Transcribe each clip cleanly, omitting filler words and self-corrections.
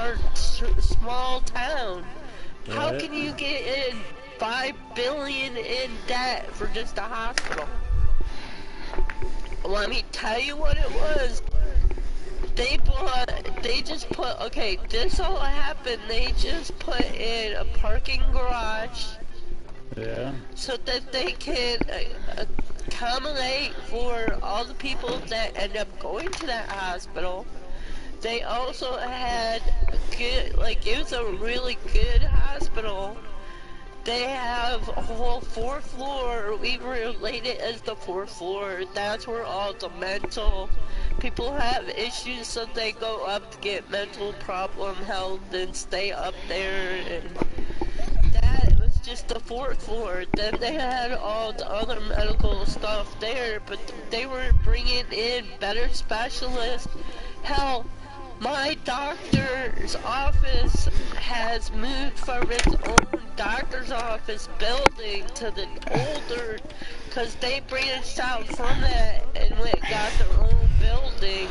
our small town. How Right. can you get in 5 billion in debt for just a hospital? Let me tell you what it was. They just put, okay, this all happened, they just put in a parking garage Yeah. so that they can accommodate for all the people that end up going to that hospital. They also had a good, like, it was a really good hospital. They have a whole 4th floor. We relate it as the 4th floor. That's where all the mental people have issues, so they go up to get mental problem help and stay up there. And that was just the 4th floor. Then they had all the other medical stuff there, but they were bringing in better specialists. Hell, my doctor's office has moved from its own doctor's office building to the older, because they branched out from that and went and got their own building.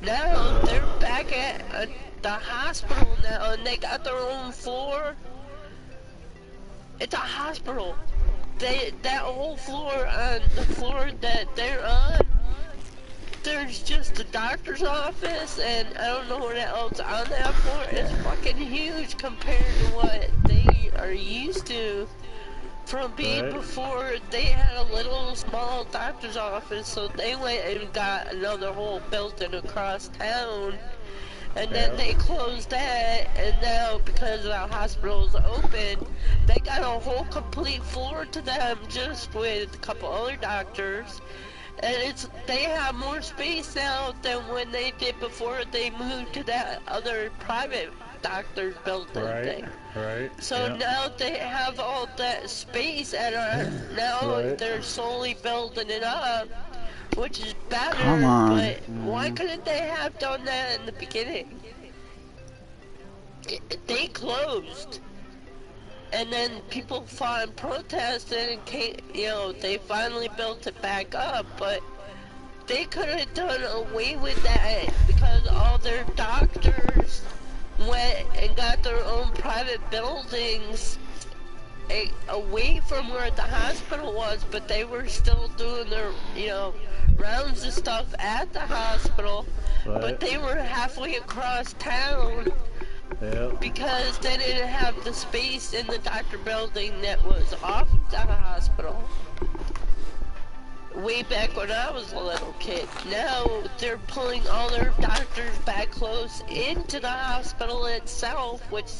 Now they're back at the hospital now, and they got their own floor. It's a hospital. That whole floor, on the floor that they're on, there's just the doctor's office, and I don't know what else on that floor. It's fucking huge compared to what they are used to from being Right. before. They had a little small doctor's office, so they went and got another whole building across town, and then they closed that, and now because the hospital's open, they got a whole complete floor to them just with a couple other doctors. And they have more space now than when they did before they moved to that other private doctor's building thing. Right. So now they have all that space, and now they're slowly building it up, which is better. Come on. But why couldn't they have done that in the beginning? They closed. And then people fought and protested and came, they finally built it back up, but they could have done away with that because all their doctors went and got their own private buildings away from where the hospital was, but they were still doing their, rounds and stuff at the hospital, but they were halfway across town. Because they didn't have the space in the doctor building that was off the hospital. Way back when I was a little kid. Now they're pulling all their doctors back close into the hospital itself, which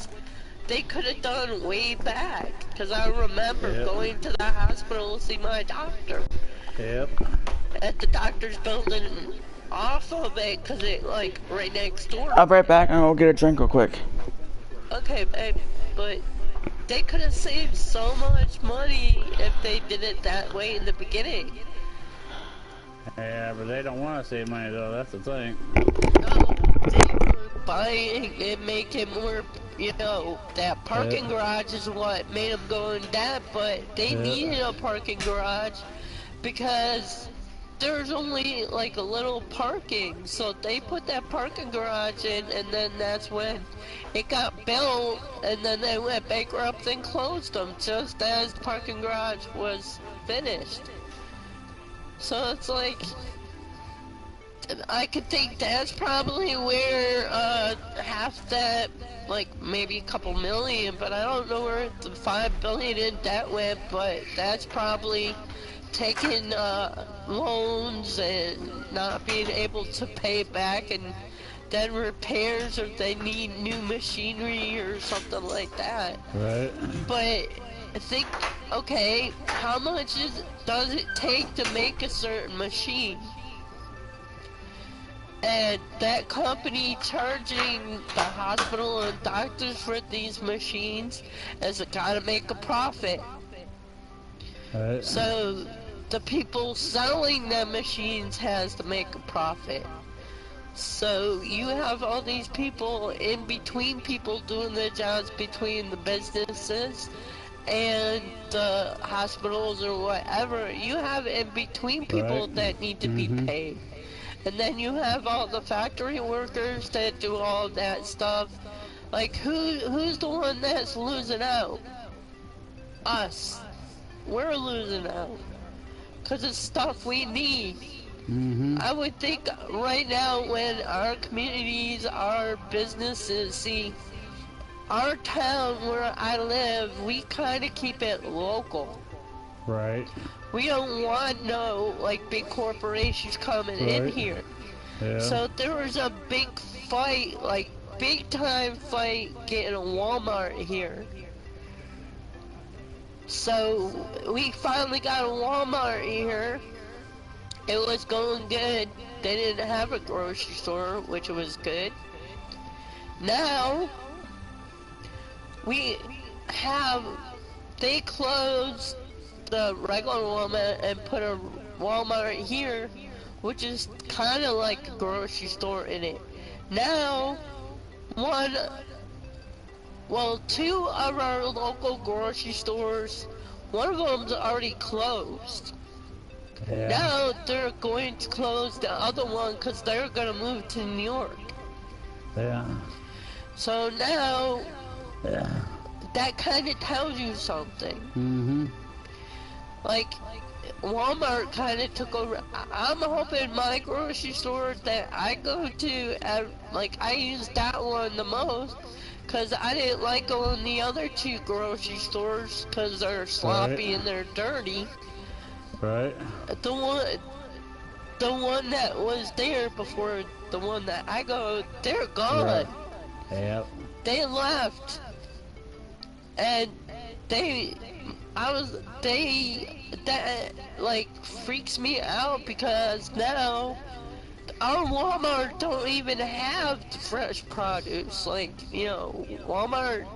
they could have done way back. Because I remember going to the hospital to see my doctor. At the doctor's building. Off of it, because it, like, right next door. I'll be right back. I'm gonna go get a drink real quick. Okay, babe, but they could have saved so much money if they did it that way in the beginning. Yeah, but they don't want to save money, though. That's the thing. No, they were buying and making more, that parking garage is what made them go in debt, but they needed a parking garage because there's only like a little parking, so they put that parking garage in, and then that's when it got built, and then they went bankrupt and closed them just as the parking garage was finished. So it's like, I could think that's probably where half that, like maybe a couple million, but I don't know where the 5 billion in debt went, but that's probably taking loans and not being able to pay back, and then repairs, or they need new machinery or something like that. Right. But I think, okay, how much does it take to make a certain machine? And that company charging the hospital and doctors for these machines has got to make a profit. Right. So the people selling the machines has to make a profit. So you have all these people in between, people doing their jobs between the businesses and the hospitals or whatever. You have in between people that need to be paid. And then you have all the factory workers that do all that stuff. Like, who's the one that's losing out? Us. We're losing out. Because it's stuff we need. Mm-hmm. I would think right now when our communities, our businesses, see, our town where I live, we kind of keep it local. Right. We don't want no, like, big corporations coming in Right. here. Yeah. So there was a big fight, like, big time fight getting a Walmart here. So we finally got a Walmart here. It was going good. They didn't have a grocery store, which was good. Now we have, they closed the regular Walmart and put a Walmart here, which is kind of like a grocery store in it. Now, two of our local grocery stores, one of them's already closed. Yeah. Now they're going to close the other one because they're going to move to New York. Yeah. So now, Yeah. that kind of tells you something. Mm-hmm. Like, Walmart kind of took over. I'm hoping my grocery store that I go to, I use that one the most, because I didn't like going the other two grocery stores, because they're sloppy and they're dirty. Right. The one that was there before the one that I go, they're gone. Right. Yep. They left. And that like freaks me out because now our Walmart don't even have fresh produce. Like, Walmart,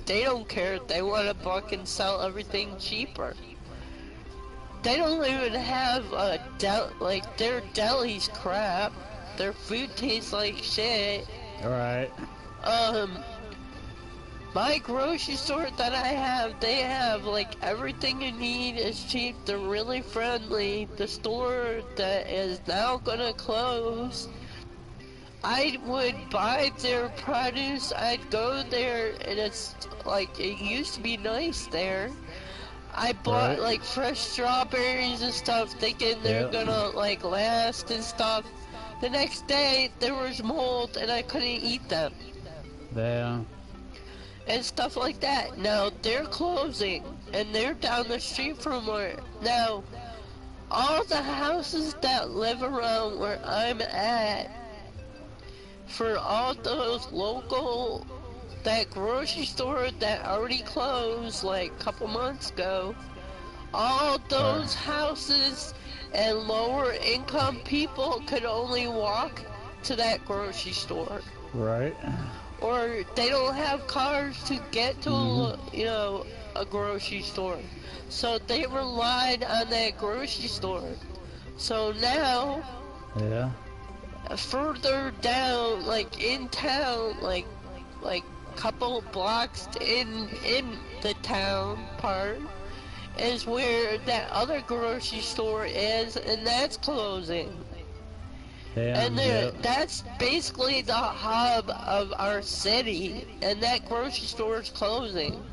they don't care. They want a buck and sell everything cheaper. They don't even have their deli's crap. Their food tastes like shit. Right. My grocery store that I have, they have like everything you need is cheap. They're really friendly. The store that is now gonna close, I would buy their produce. I'd go there and it's like, it used to be nice there. I bought like fresh strawberries and stuff thinking they're gonna like last and stuff. The next day there was mold and I couldn't eat them. Yeah. And stuff like that. Now they're closing and they're down the street from where, now all the houses that live around where I'm at, for all those local, that grocery store that already closed like a couple months ago, all those houses and lower income people could only walk to that grocery store. Right. Or they don't have cars to get to, a grocery store. So they relied on that grocery store. So now, further down, like in town, like couple blocks in the town part, is where that other grocery store is, and that's closing. And that's basically the hub of our city, and that grocery store is closing.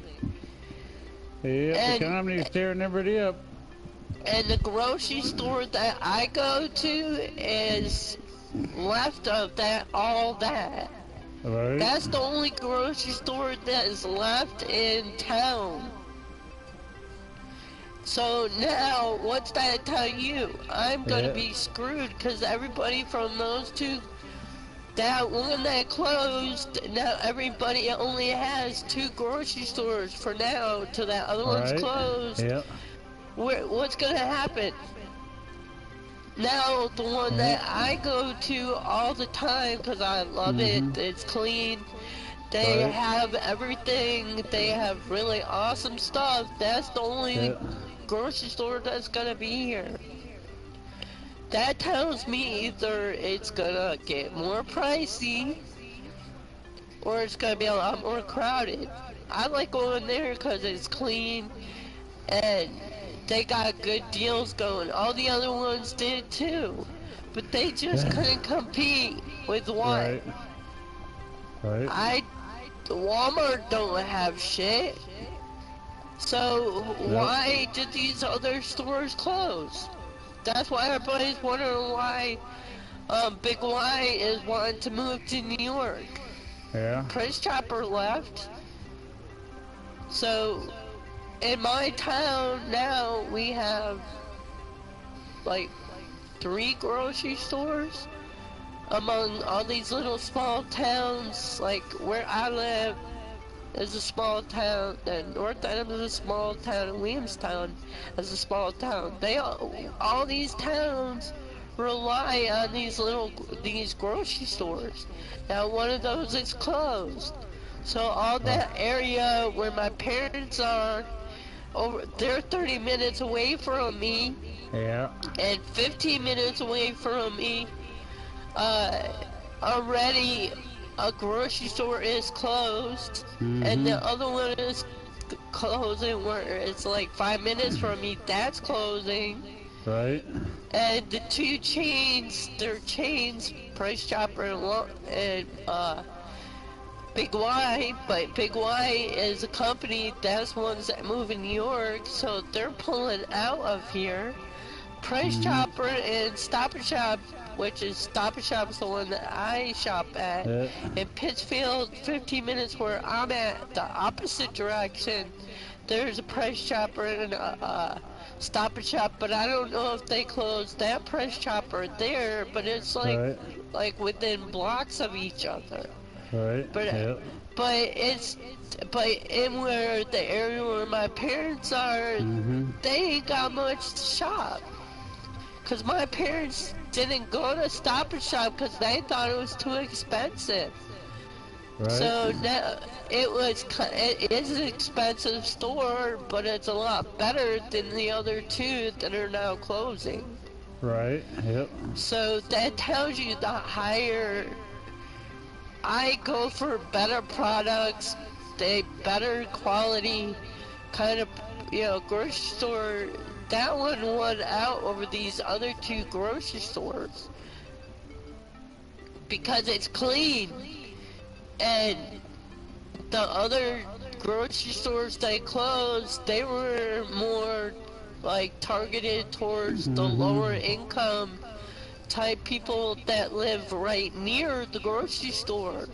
Yep, the economy's tearing everybody up. And the grocery store that I go to is left of that, all that. Right. That's the only grocery store that is left in town. So now, what's that tell you? I'm gonna be screwed because everybody from those two, that one that closed, now everybody only has two grocery stores for now till that other one's closed. Yep. What's gonna happen? Now the one that I go to all the time because I love it, it's clean. They have everything. They have really awesome stuff. That's the only grocery store that's gonna be here. That tells me either it's gonna get more pricey or it's gonna be a lot more crowded. I like going there because it's clean and they got good deals going. All the other ones did too, but they just couldn't compete with what? Right. Right. Walmart don't have shit. So Nope. why did these other stores close? That's why everybody's wondering why Big Y is wanting to move to New York. Yeah. Price Chopper left. So in my town now we have like 3 grocery stores among all these little small towns. Like where I live is a small town, and North End is a small town, and Williamstown is a small town. All these towns rely on these grocery stores. Now one of those is closed. So all that area where my parents are, they're 30 minutes away from me, Yeah. and 15 minutes away from me, already a grocery store is closed, and the other one is closing where it's like 5 minutes from me, that's closing. Right. And the two chains, they're chains, Price Chopper and Big Y, but Big Y is a company that's ones that move in New York, so they're pulling out of here. Price Chopper and Stop and Shop, which is Stop and Shop is the one that I shop at, in Pittsfield, 15 minutes where I'm at, the opposite direction. There's a Price Chopper and a Stop and Shop, but I don't know if they closed that Price Chopper there, but it's like within blocks of each other. Right. But but in where the area where my parents are, they ain't got much to shop. Cause my parents didn't go to Stop and Shop because they thought it was too expensive. Right. So now it is an expensive store, but it's a lot better than the other two that are now closing. Right. Yep. So that tells you the higher. I go for better products, better quality, kind of, grocery store. That one won out over these other 2 grocery stores because it's clean, and the other grocery stores they closed, they were more like targeted towards the lower income type people that live right near the grocery store.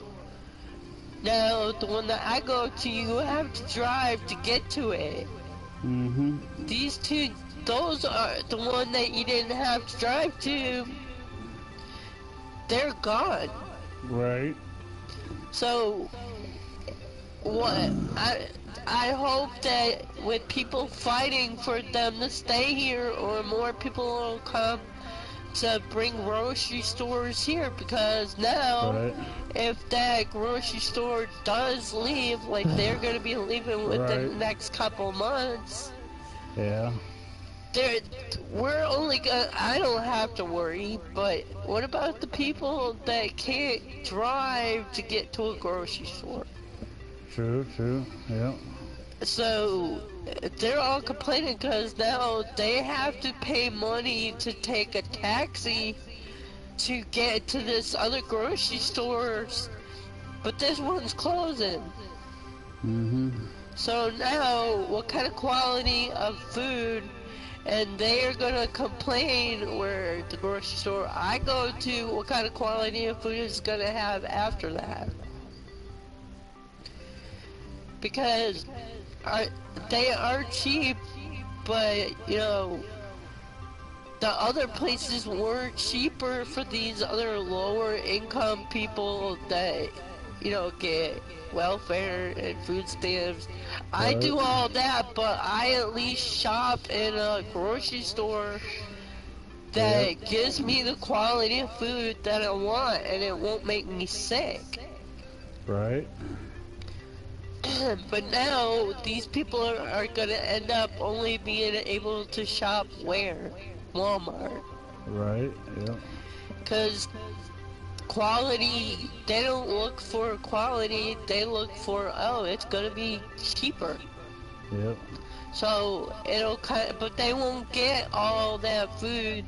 Now, the one that I go to, you have to drive to get to it. These 2, those are the one that you didn't have to drive to. They're gone. Right. So, what I hope that with people fighting for them to stay here, or more people will come to bring grocery stores here, because now if that grocery store does leave, like they're going to be leaving within the next couple months, we're only gonna, I don't have to worry, but what about the people that can't drive to get to a grocery store? True, yeah. So they're all complaining because now they have to pay money to take a taxi to get to this other grocery store, but this one's closing. So now, what kind of quality of food? And they are gonna complain where the grocery store I go to, what kind of quality of food is gonna have after that? Because they are cheap, but the other places were cheaper for these other lower income people that get welfare and food stamps. I do all that, but I at least shop in a grocery store that gives me the quality of food that I want, and it won't make me sick. Right. But now these people are gonna end up only being able to shop where? Walmart. Right, yeah. Because quality, they don't look for quality, they look for, oh, it's gonna be cheaper. Yep. So it'll but they won't get all that food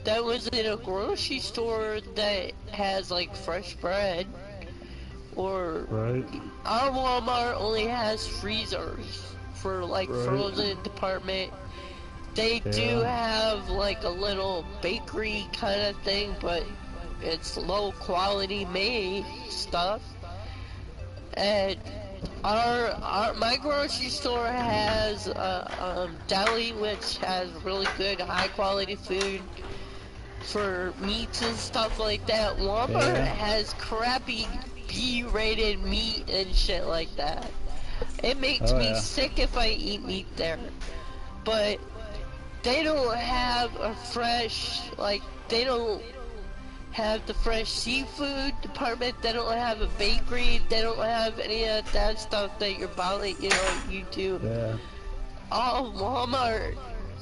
that was in a grocery store that has like fresh bread. Or Right. our Walmart only has freezers for like Right. frozen department. They do Yeah. have like a little bakery kind of thing, but it's low quality made stuff. And my grocery store has a deli which has really good high quality food for meats and stuff like that. Walmart Yeah. has crappy B-rated meat and shit like that. It makes Oh me yeah. sick if I eat meat there. But they don't have a fresh, like, they don't have the fresh seafood department. They don't have a bakery. They don't have any of that stuff that you're buying, you do. Yeah. All Walmart.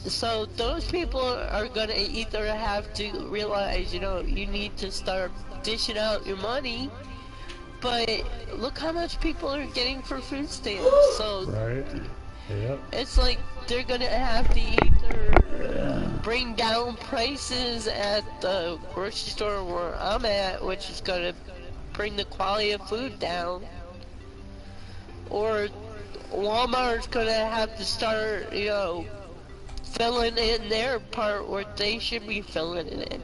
So those people are gonna either have to realize, you need to start dishing out your money. But look how much people are getting for food stamps. So Right. Yep. it's like they're gonna have to either bring down prices at the grocery store where I'm at, which is gonna bring the quality of food down, or Walmart's gonna have to start, filling in their part where they should be filling it in.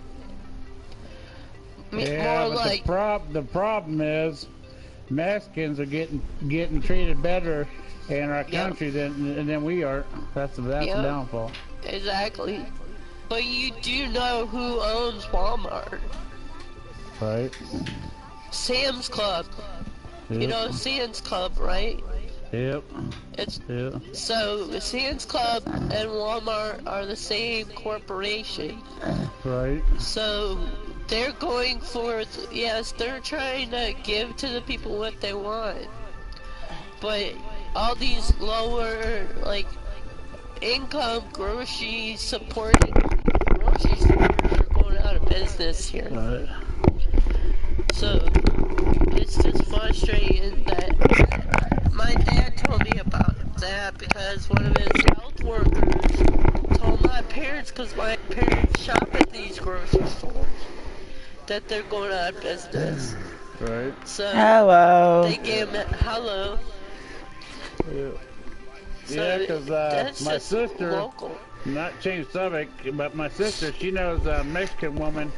Yeah, More but like, the problem is Mexicans are getting treated better in our yeah, country than we are. That's the yeah, downfall. exactly. But you do know who owns Walmart? Right. Sam's Club. You Yep. know Sam's Club, right? Yep. It's Yep. so Sam's Club and Walmart are the same corporation. Right. So they're going for, yes, they're trying to give to the people what they want. But all these lower, like, income grocery supporting grocery stores are going out of business here. Right. So it's just frustrating that my dad told me about that because one of his health workers told my parents, because my parents shop at these grocery stores, that they're going out of business. Right. So Hello. they gave him hello. Yeah. So Yeah, because that's my just sister, local. not change subject, but my sister, she knows a Mexican woman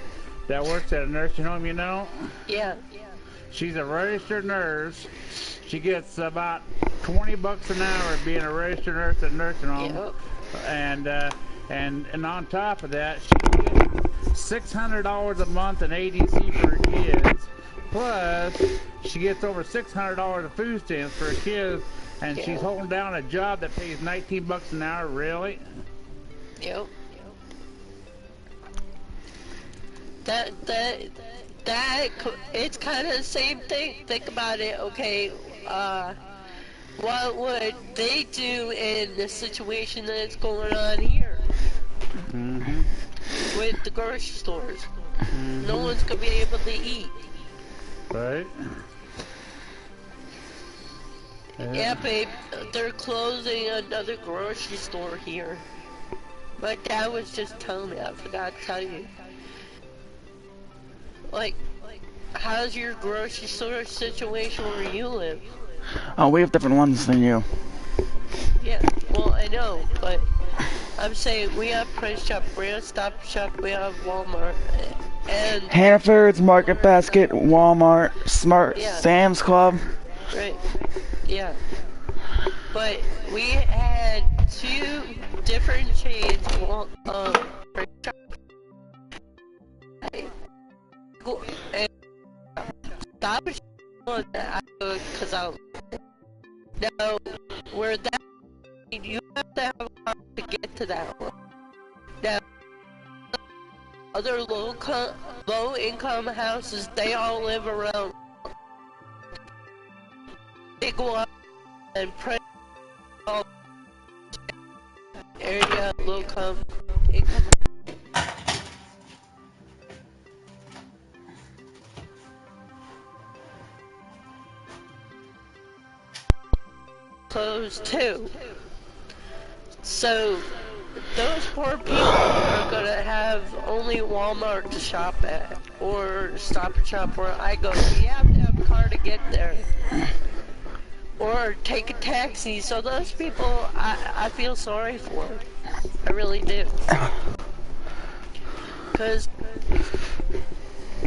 that works at a nursing home, Yeah. She's a registered nurse. She gets about $20 an hour being a registered nurse at a nursing home. Yep. And on top of that, she gets $600 a month in ADC for her kids. Plus, she gets over $600 of food stamps for her kids, and Yeah. she's holding down a job that pays $19 an hour. Really? Yep. That it's kind of the same thing. Think about it. Okay, what would they do in the situation that's going on here Mm-hmm. with the grocery stores? Mm-hmm. No one's gonna be able to eat. Right? Yeah, babe, they're closing another grocery store here. My dad was just telling me. I forgot to tell you. Like, how's your grocery store situation where you live? Oh, we have different ones than you. Yeah, well, I know, but I'm saying we have Price Shop, we have Stop Shop, we have Walmart, and Hannaford's, Market Basket, Walmart, Smart, Yeah. Sam's Club. right, yeah. But we had two different chains. Price Shop and Stop Shop, because now where that you have to have a car to get to that one. Now, other low income houses, they all live around. They go up and pray all area low income. Closed too. So those poor people are gonna have only Walmart to shop at, or Stop and Shop where I go. You have to have a car to get there, or take a taxi. So those people, I feel sorry for. I really do. Because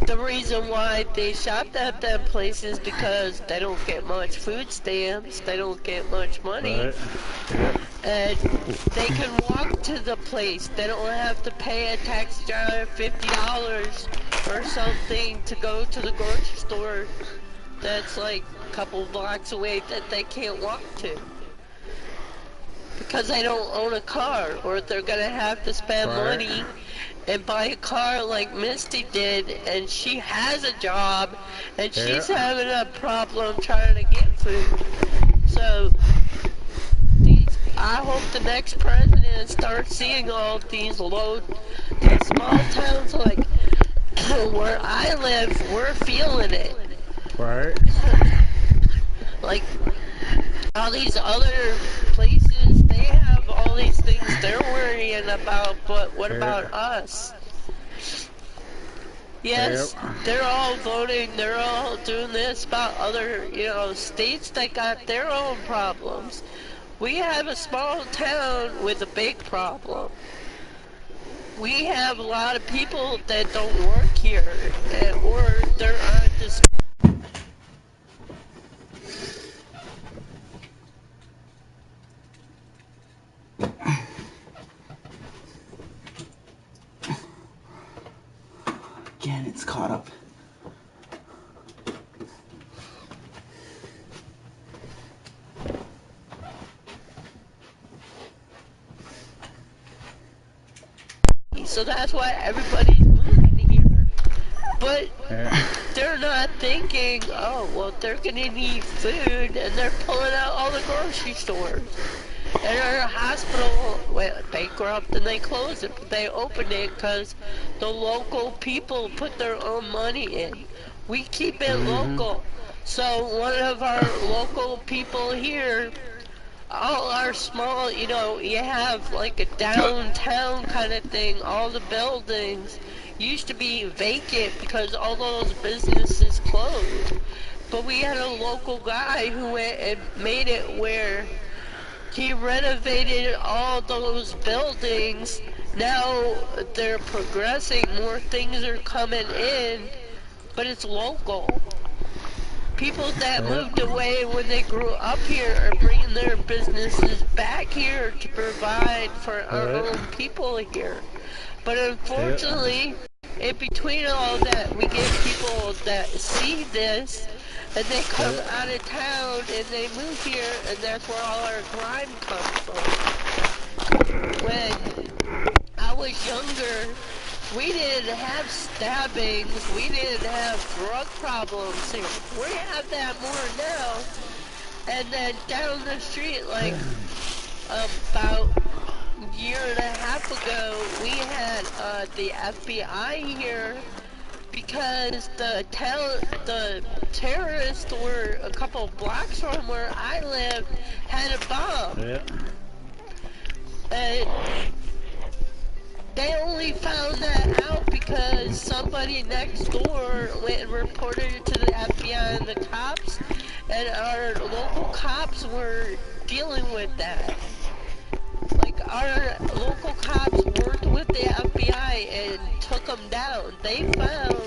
the reason why they shop at them places because they don't get much food stamps, they don't get much money, Right. Yep. and they can walk to the place. They don't have to pay a taxi driver $50 or something to go to the grocery store that's like a couple blocks away that they can't walk to. Because they don't own a car, or they're gonna have to spend money and buy a car like Misty did, and she has a job, and she's having a problem trying to get food. So, I hope the next president starts seeing all these small towns like where I live, we're feeling it. Right. Like, all these other places, they have all these things they're worrying about, but what about us? Yes, they're all voting, they're all doing this about other, states that got their own problems. We have a small town with a big problem. We have a lot of people that don't work here, or they're on this. Again, it's caught up. So that's why everybody's moving here. But they're not thinking, oh, well, they're gonna need food, and they're pulling out all the grocery stores. And our hospital went bankrupt and they closed it, but they opened it because the local people put their own money in. We keep it local. So one of our local people here, all our small, you have like a downtown kind of thing, all the buildings used to be vacant because all those businesses closed. But we had a local guy who went and made it where he renovated all those buildings. Now they're progressing, more things are coming in, but it's local. People that moved away when they grew up here are bringing their businesses back here to provide for our own people here. But unfortunately, in between all that, we get people that see this, and they come out of town and they move here, and that's where all our crime comes from. When I was younger, we didn't have stabbings, we didn't have drug problems here. We have that more now. And then down the street, like about a year and a half ago, we had the FBI here because the terrorists were a couple blocks from where I live had a bomb. And they only found that out because somebody next door went and reported it to the FBI and the cops, and our local cops were dealing with that. Like, our local cops worked with the FBI and took them down. They found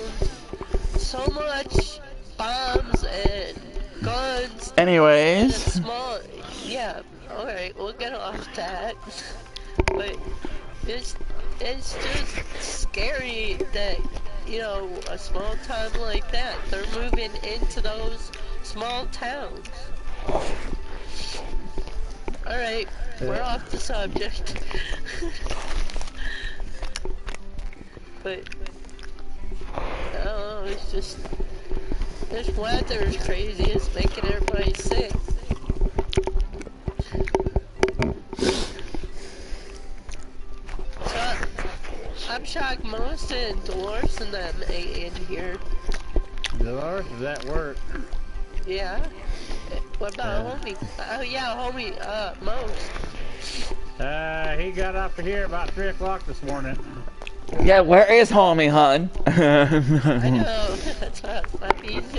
so much bombs and guns. Anyways. And yeah, alright, we'll get off that. But it's just scary that, a small town like that, they're moving into those small towns. Alright, we're off the subject. But, I don't know, it's just, this weather is crazy, it's making everybody sick. So, I'm shocked most of Dolores and them ain't in here. Dolores is at work. Yeah? What about homie? Oh yeah, homie, most. He got up here about 3 o'clock this morning. Yeah, where is homie, hun? I know. That's what I mean.